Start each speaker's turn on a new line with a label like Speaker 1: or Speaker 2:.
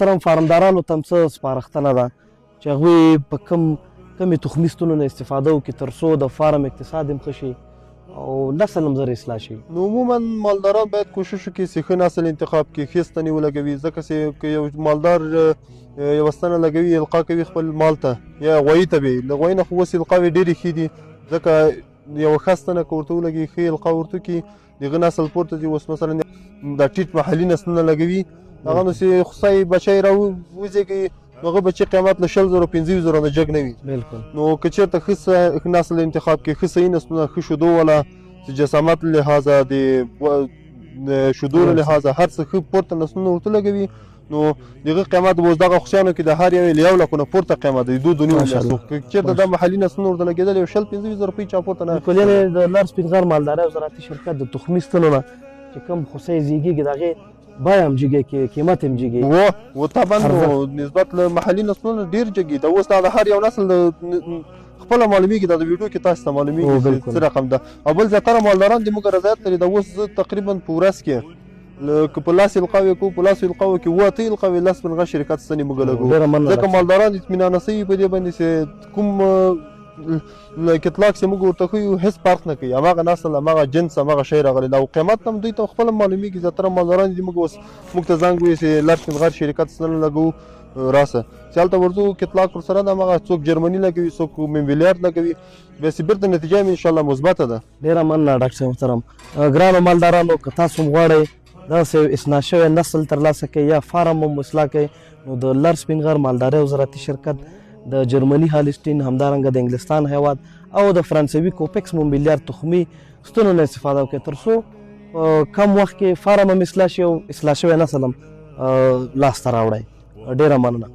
Speaker 1: محترم فارمدارانو ته هم څه سپارښتنه ده چې هغوی په کمې تخمي ستونو نه استفاده وکړي تر څو د فارم اقتصاد هم ښه شي او نسل هم زر اصلاح شي؟
Speaker 2: نو عموما مالداران باید کوشش وکړي چې ښه نسل انتخاب کړي، ښې ستنې ولګوي، ځکه چې که یو مالدار یوه ستنه لګوي القا کوي خپل مال ته یا غوایي ته به له غوایي نه خو اوس القاوې ډېرې ښې دي، ځکه یوه ښه ستنه که ورته ولګي ښې القا ورته کړي د هغه نسل پورته ځي. اوس مثلا دا ټیټ محلي نسلونه لګوي هغه نو چې خصای بچی راوزېږي نو هغه بچي قیمت له 20,000 15,000 نه جګ نه وي.
Speaker 1: بالکل.
Speaker 2: نو که چېرته ښه نسل انتخاب کړي، ښه صحیح نسلونه، ښه شیدو والا چې جسامت له لحاظه د شیدو له لحاظه هر څه ښه پورته نسلونه ورته لګوي نو د هغه قیمت به اوس دغه خوسیانو کې د هر یو له 1 لک نه پورته قیمت دی، 2.5 لک. که چېرته دا محلي نسلونه ورته لګېدل یو 20-25 روپۍ چا پورته نه.
Speaker 1: بالکل. یعنې د لر سپین غر مالدارۍ او زراعتي شرکت د تخمي ستنو نه چې کوم خوسی زیږېږي د هغې بیه هم جګې قیمت هم جګې
Speaker 2: و طبعا نو نسبت له محلي نسلونو ډېر جګي. دا اوس دا د هر یو نسل خپله معلومیږي، دا د ویډیو کې تاسو ته معلومیږي څه رقم ده. او بل زیاتره مالداران د موږ رضایت لري. دا اوس زه تقریبا په ورځ کې که په لاس القاوې کوو په لاس القاوو کې 8 القاوې لس سپین غر شرکت ستنې موږ لګوو، ځکه مالداران اطمینانه سوي په دې باندې چې کوم اطلاق چې موږ ورته ښیو هېڅ فرق نه کوي، هماغه نسل هماغه جنس هماغه شی راغلی ده او قیمت هم دوی ته خپله معلومیږي. زیاتره مالداران دي موږ اوس موږ ته زنګ ووایي چې لر سپین غر شرکت ستنه لګوو راسه چې هلته ورځو اطلاق ورسره ده، هماغه څوک جرمني لګوي څوک ممبلیارد لګوي، بیا چې بیرته نتیجه هم انشاءالله مثبته ده.
Speaker 1: ډېره مننه ډاکټر صاحب محترم. ګرانو مالدارانو که تاسو هم غواړئ داسې اصلاح شوی نسل ترلاسه کړئ یا فارم هم اصلاح کړئ نو د لر سپین غر مالدارۍ او زراعتي شرکت د جرمني هالسټین همدارنګه د انګلستان هیواد او د فرانسوي کوپکس مومبلیارد تخمي ستنو نه استفاده وکړئ تر څو کم وخت کې فارم هم اصلاح شي او اصلاح شوی نسل هم لاسته راوړئ. ډېره مننه.